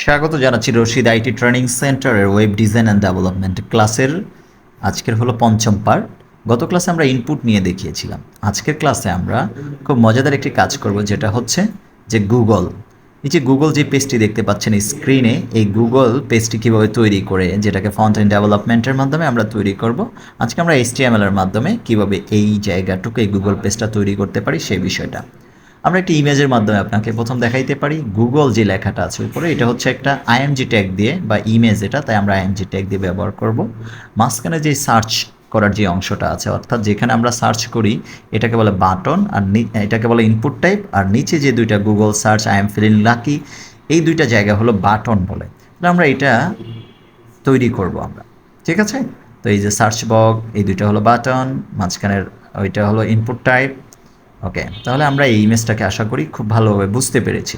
স্বাগত জানাচ্ছি Rashid IT training সেন্টারের ওয়েব ডিজাইন অ্যান্ড ডেভেলপমেন্ট ক্লাসের। আজকের হলো পঞ্চম পার্ট। গত ক্লাসে আমরা ইনপুট নিয়ে দেখিয়েছিলাম। আজকের ক্লাসে আমরা খুব মজাদার একটি কাজ করব, যেটা হচ্ছে যে গুগল, এই যে গুগল যে পেজটি দেখতে পাচ্ছেন স্ক্রিনে, এই গুগল পেজটি কীভাবে তৈরি করে, যেটাকে ফন্ট এন্ড ডেভেলপমেন্টের মাধ্যমে আমরা তৈরি করব। আজকে আমরা HTML এর মাধ্যমে কীভাবে এই জায়গাটুকু এই গুগল পেজটা তৈরি করতে পারি সেই বিষয়টা আমরা একটি ইমেজের মাধ্যমে আপনাকে প্রথম দেখাইতে পারি। গুগল যে লেখাটা আছে উপরে, এটা হচ্ছে একটা আইএমজি ট্যাগ দিয়ে বা ইমেজ, এটা তাই আমরা আইএমজি ট্যাগ দিয়ে ব্যবহার করব। মাঝখানে যে সার্চ করার যে অংশটা আছে, অর্থাৎ যেখানে আমরা সার্চ করি, এটাকে বলে বাটন, আর এটাকে বলে ইনপুট টাইপ, আর নিচে যে দুইটা Google search, I am feeling lucky, এই দুইটা জায়গা হলো বাটন বলে। তাহলে আমরা এটা তৈরি করব আমরা, ঠিক আছে? তো এই যে সার্চ বক্স, এই দুইটা হলো বাটন, মাঝখানের ওইটা হলো ইনপুট টাইপ। ওকে, তাহলে আমরা এই ইমেজটাকে আশা করি খুব ভালোভাবে বুঝতে পেরেছি।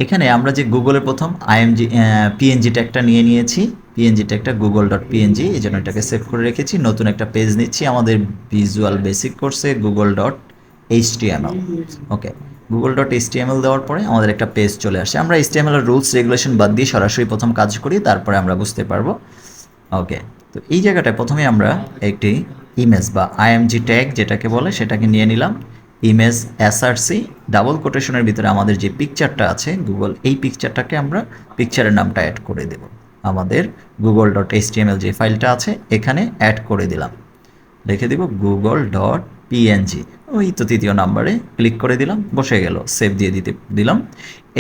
এখানে আমরা যে গুগলের প্রথম পিএনজি ট্যাগটা নিয়ে নিয়েছি, পিএনজি ট্যাগটা গুগল ডট পিএনজি, এই জন্য এটাকে সেভ করে রেখেছি। নতুন একটা পেজ নিচ্ছি আমাদের ভিজুয়াল বেসিক কোর্সে, গুগল ডট এইচটিএমএল। ওকে, গুগল ডট এইচটিএমএল দেওয়ার পরে আমাদের একটা পেজ চলে আসে। আমরা এইচটিএমএল এর রুলস রেগুলেশন বাদ দিয়ে সরাসরি প্রথম কাজ করি, তারপরে আমরা বুঝতে পারবো। ওকে, তো এই জায়গাটায় প্রথমে আমরা একটি ইমেজ বা আইএমজি ট্যাগ যেটাকে বলে সেটাকে নিয়ে নিলাম। ইমেজ এসআরসি ডাবল কোটেশনের ভিতরে আমাদের যে পিকচারটা আছে গুগল, এই পিকচারটাকে আমরা পিকচারের নামটা অ্যাড করে দেব। আমাদের গুগল ডট এইচটিএমএল যে ফাইলটা আছে এখানে অ্যাড করে দিলাম, লিখে দিব গুগল ডট পিএনজি। ওই তো তৃতীয় নাম্বারে ক্লিক করে দিলাম, বসে গেল, সেভ দিয়ে দিলাম।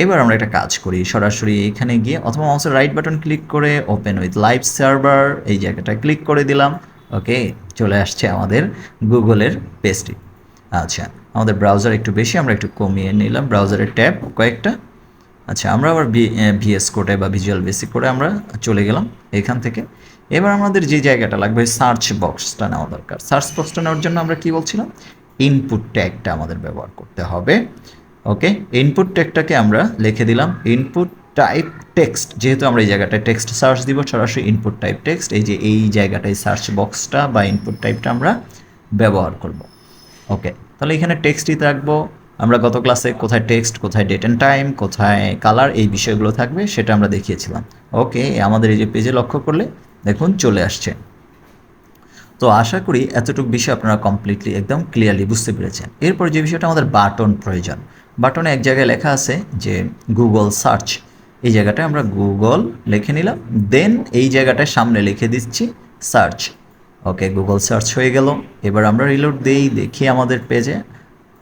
এবার আমরা একটা কাজ করি, সরাসরি এখানে গিয়ে অথবা মাউসের রাইট বাটন ক্লিক করে ওপেন উইথ লাইভ সার্ভার এই জায়গাটা ক্লিক করে দিলাম। ওকে, চলে আসছে আমাদের গুগলের পেজটি। আচ্ছা, আমাদের ব্রাউজার একটু বেশি, আমরা একটু কমিয়ে নিলাম ব্রাউজারের ট্যাব কয়েকটা। আচ্ছা, আমরা আবার ভিএস কোডে বা ভিজুয়াল বেসিক কোডে আমরা চলে গেলাম এখান থেকে। এবার আমাদের যে জায়গাটা লাগবে সার্চ বক্সটা নেওয়া দরকার। সার্চ বক্সটা নেওয়ার জন্য আমরা কি বলছিলাম, ইনপুট ট্যাগটা আমাদের ব্যবহার করতে হবে। ওকে, ইনপুট ট্যাগটাকে আমরা লিখে দিলাম ইনপুট টাইপ টেক্সট। যেহেতু আমরা এই জায়গাটায় টেক্সট সার্চ দিব, সরাসরি ইনপুট টাইপ টেক্সট, এই যে এই জায়গাটায় সার্চ বক্সটা বা ইনপুট টাইপটা আমরা ব্যবহার করব। ওকে, তাহলে এখানে টেক্সটই থাকবো। আমরা গত ক্লাসে কোথায় টেক্সট, কোথায় ডেট অ্যান্ড টাইম, কোথায় কালার, এই বিষয়গুলো থাকবে সেটা আমরা দেখিয়েছিলাম। ওকে, আমাদের এই যে পেজে লক্ষ্য করলে দেখুন চলে আসছে। তো আশা করি এতটুকু বিষয় আপনারা কমপ্লিটলি একদম ক্লিয়ারলি বুঝতে পেরেছেন। এরপর যে বিষয়টা আমাদের বাটন প্রয়োজন, বাটনে এক জায়গায় লেখা আছে যে গুগল সার্চ, এই জায়গাটায় আমরা গুগল লিখে নিলাম, দেন এই জায়গাটায় সামনে লিখে দিচ্ছি সার্চ। ওকে, গুগল সার্চ হয়ে গেল। এবার আমরা রিলোড দিই, দেখি আমাদের পেজে।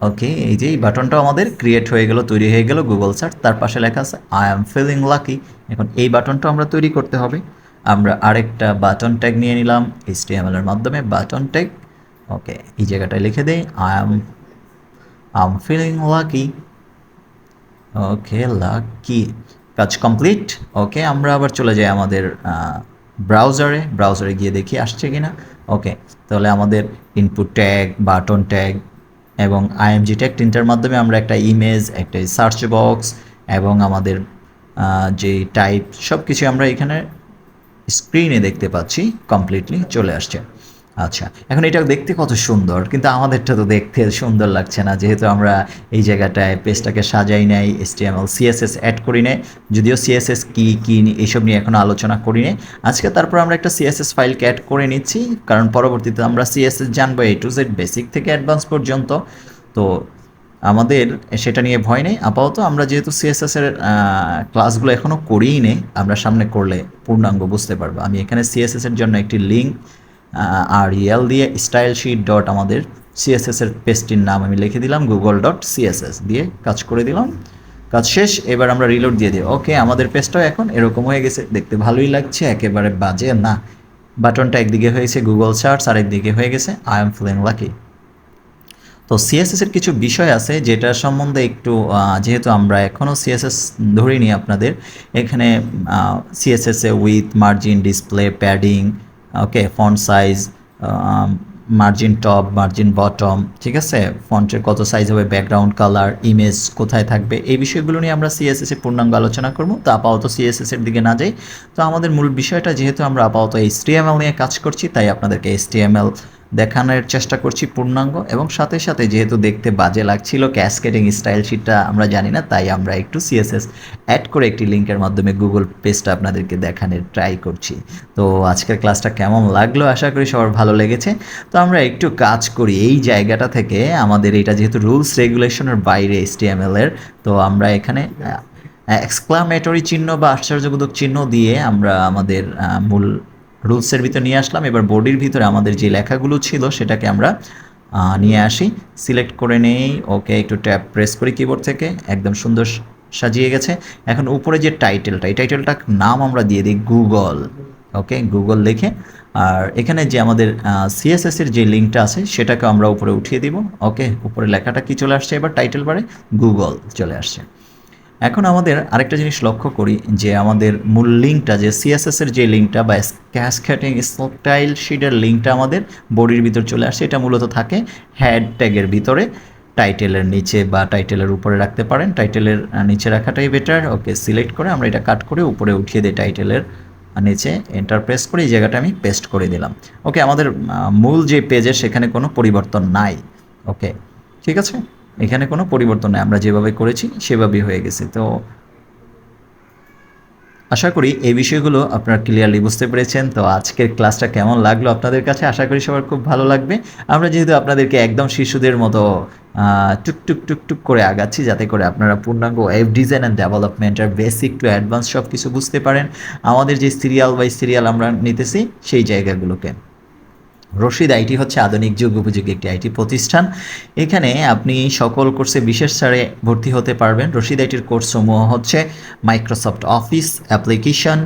ওকে, এই যে এই বাটনটাও আমাদের ক্রিয়েট হয়ে গেল, তৈরি হয়ে গেল গুগল সার্চ। তার পাশে লেখা আছে আই এম ফিলিং লাকি। এখন এই বাটনটা আমরা তৈরি করতে হবে। আমরা আরেকটা বাটন ট্যাগ নিয়ে নিলাম HTML এর মাধ্যমে, বাটন ট্যাগ। ওকে, এই জায়গাটায় লিখে দেই I am feeling lucky. Okay, lucky, কাজ কমপ্লিট। ওকে, আমরা আবার চলে যাই আমাদের ব্রাউজারে গিয়ে দেখি আসছে কিনা। ওকে, তাহলে আমাদের ইনপুট ট্যাগ, বাটন ট্যাগ এবং আইএমজি ট্যাগ তিনটার মাধ্যমে আমরা একটা ইমেজ, একটা সার্চ বক্স এবং আমাদের যে টাইপ সব কিছু আমরা এখানে স্ক্রিনে দেখতে পাচ্ছি, কমপ্লিটলি চলে আসছে। আচ্ছা, এখন এটা দেখতে কত সুন্দর, কিন্তু আমাদেরটা তো দেখতে সুন্দর লাগছে না, যেহেতু আমরা এই জায়গাটায় পেজটাকে সাজাই নাই, HTML CSS অ্যাড করি নাই। যদিও CSS কী এইসব নিয়ে এখনও আলোচনা করি নাই আজকে। তারপর আমরা একটা CSS ফাইলকে অ্যাড করে নিচ্ছি, কারণ পরবর্তীতে আমরা CSS জানবো A to Z, বেসিক থেকে অ্যাডভান্স পর্যন্ত। তো আমাদের সেটা নিয়ে ভয় নেই। আপাতত আমরা যেহেতু CSS-এর ক্লাসগুলো এখনও করিই নেই, আমরা সামনে করলে পূর্ণাঙ্গ বুঝতে পারবো। আমি এখানে CSS-এর জন্য একটি লিঙ্ক REL দিয়ে স্টাইল শিট ডট আমাদের CSS-এর পেজটির নাম আমি লিখে দিলাম গুগল ডট CSS দিয়ে কাজ করে দিলাম। কাজ শেষ। এবার আমরা রিলোড দিয়ে দিই। ওকে, আমাদের পেজটাও এখন এরকম হয়ে গেছে, দেখতে ভালোই লাগছে, একেবারে বাজে না। বাটনটা একদিকে হয়েছে গুগল সার্চ, আর একদিকে হয়ে গেছে আই এম ফিলিং লাকি। তো CSS-এর কিছু বিষয় আছে যেটা সম্বন্ধে একটু, যেহেতু আমরা এখনও CSS ধরিনি আপনাদের, এখানে CSS-এ width, margin, display, padding, okay, font size, margin top, margin bottom, ঠিক আছে, ফন্টের কত সাইজ হবে, ব্যাকগ্রাউন্ড কালার, ইমেজ কোথায় থাকবে, এই বিষয়গুলো নিয়ে আমরা CSS-এ পূর্ণাঙ্গ আলোচনা করব। তো আপাতত CSS-এর দিকে না যাই। তো আমাদের মূল বিষয়টা, যেহেতু আমরা আপাতত HTML নিয়ে কাজ করছি, তাই আপনাদেরকে HTML দেখানোর চেষ্টা করছি পূর্ণাঙ্গ, এবং সাথে সাথে যেহেতু দেখতে বাজে লাগছিল ক্যাসকেডিং স্টাইল শিটটা আমরা জানি না, তাই আমরা একটু সিএসএস অ্যাড করে একটি লিঙ্কের মাধ্যমে গুগল পেজটা আপনাদেরকে দেখানোর ট্রাই করছি। তো আজকের ক্লাসটা কেমন লাগলো, আশা করি সবার ভালো লেগেছে। তো আমরা একটু কাজ করি এই জায়গাটা থেকে, আমাদের এটা যেহেতু রুলস রেগুলেশনের বাইরে HTML এর, তো আমরা এখানে এক্সক্লামেটরি চিহ্ন বা আশ্চর্যবোধক চিহ্ন দিয়ে আমরা আমাদের মূল রুলসের ভিতরে নিয়ে আসলাম। এবার বডির ভিতরে আমাদের যে লেখাগুলো ছিল সেটাকে আমরা নিয়ে আসি, সিলেক্ট করে নেই, ওকে একটু ট্যাব প্রেস করি কিবোর্ড থেকে, একদম সুন্দর সাজিয়ে গেছে। এখন উপরে যে টাইটেলটা, এই টাইটেলটার নাম আমরা দিয়ে দিই গুগল, ওকে গুগল লিখে, আর এখানে যে আমাদের সিএসএস এর যে লিঙ্কটা আছে সেটাকে আমরা উপরে উঠিয়ে দিব। ওকে, উপরে লেখাটা কি চলে আসছে, এবার টাইটেল বারে গুগল চলে আসছে। এখন আমাদের আরেকটা জিনিস লক্ষ্য করি যে আমাদের মূল লিঙ্কটা, যে সিএসএস এর যে লিঙ্কটা বা ক্যাসকেডিং স্টাইল শিটের লিঙ্কটা আমাদের বডির ভিতর চলে আসছে। এটা মূলত থাকে হ্যাড ট্যাগের ভিতরে, টাইটেলের নিচে বা টাইটেলের উপরে রাখতে পারেন, টাইটেলের নিচে রাখাটাই বেটার। ওকে, সিলেক্ট করে আমরা এটা কাট করে উপরে উঠিয়ে দিই টাইটেলের নিচে, এন্টার প্রেস করে এই জায়গাটা আমি পেস্ট করে দিলাম। ওকে, আমাদের মূল যে পেজের সেখানে কোনো পরিবর্তন নাই। ওকে, ঠিক আছে, এখানে কোনো পরিবর্তন নেই, আমরা যেভাবে করেছি সেভাবেই হয়ে গেছে। তো আশা করি এই বিষয়গুলো আপনারা ক্লিয়ারলি বুঝতে পেরেছেন। তো আজকের ক্লাসটা কেমন লাগলো আপনাদের কাছে, আশা করি সবার খুব ভালো লাগবে। আমরা যেহেতু আপনাদেরকে একদম শিশুদের মতো টুকটুক টুকটুক করে আগাচ্ছি, যাতে করে আপনারা পূর্ণাঙ্গ ওয়েব ডিজাইন অ্যান্ড ডেভেলপমেন্টের বেসিক টু অ্যাডভান্স সব কিছু বুঝতে পারেন। আমাদের যে সিরিয়াল বাই সিরিয়াল আমরা নিতেছি সেই জায়গাগুলোকে। রশিদ আইটি হচ্ছে আধুনিক যুগ উপযোগী একটি আইটি প্রতিষ্ঠান। এখানে আপনি সকল কোর্সে বিশেষ ছাড়ে ভর্তি হতে পারবেন। রশিদ আইটির কোর্সসমূহ হচ্ছে Microsoft Office application.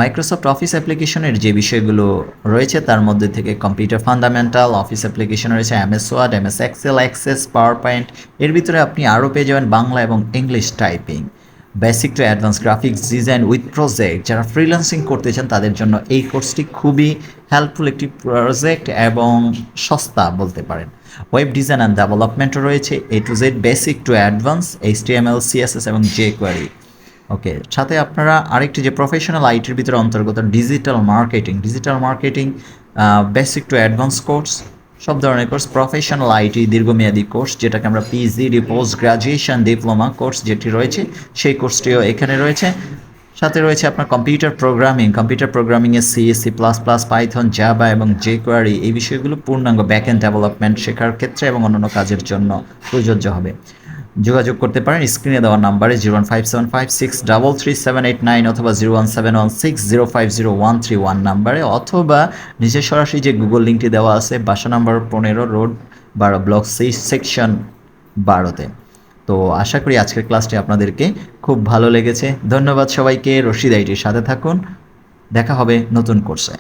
Microsoft Office অ্যাপ্লিকেশনের যে বিষয়গুলো রয়েছে তার মধ্যে থেকে কম্পিউটার ফান্ডামেন্টাল, অফিস অ্যাপ্লিকেশন রয়েছে MS Word, MS Excel, Access, PowerPoint. এর ভিতরে আপনি আরও পেয়ে যাবেন বাংলা এবং English typing. Basic to advance graphics design with project, যারা ফ্রিল্যান্সিং করতে চান তাদের জন্য এই কোর্সটি খুবই হেল্পফুল একটি প্রজেক্ট এবং সস্তা বলতে পারেন। ওয়েব ডিজাইন অ্যান্ড ডেভেলপমেন্টও রয়েছে A to Z, basic to advance HTML, CSS এবং jQuery। ওকে, সাথে আপনারা আরেকটি যে প্রফেশনাল আইটির ভিতরে অন্তর্গত digital marketing basic to advance course, সব ধরনের কোর্স, প্রফেশনাল আইটি দীর্ঘমেয়াদী কোর্স যেটাকে আমরা PGD post graduation diploma course যেটি রয়েছে সেই কোর্সটিও এখানে রয়েছে। সাথে রয়েছে আপনার কম্পিউটার প্রোগ্রামিংয়ে C, C++, পাইথন, জাভা এবং jQuery, এই বিষয়গুলো পূর্ণাঙ্গ ব্যাকএন্ড ডেভেলপমেন্ট শেখার ক্ষেত্রে এবং অন্যান্য কাজের জন্য প্রযোজ্য হবে। যোগাযোগ করতে পারেন স্ক্রিনে দেওয়া নাম্বারে 01575633789 অথবা 01716050131 নাম্বারে, অথবা নিচে সরাসরি যে গুগল লিঙ্কটি দেওয়া আছে বাসা নাম্বার 15 রোড 12 ব্লক 6 সেকশন 12-তে। তো আশা করি আজকের ক্লাসটি আপনাদেরকে খুব ভালো লেগেছে। ধন্যবাদ সবাইকে। রশিদ আইটির সাথে থাকুন, দেখা হবে নতুন কোর্সে।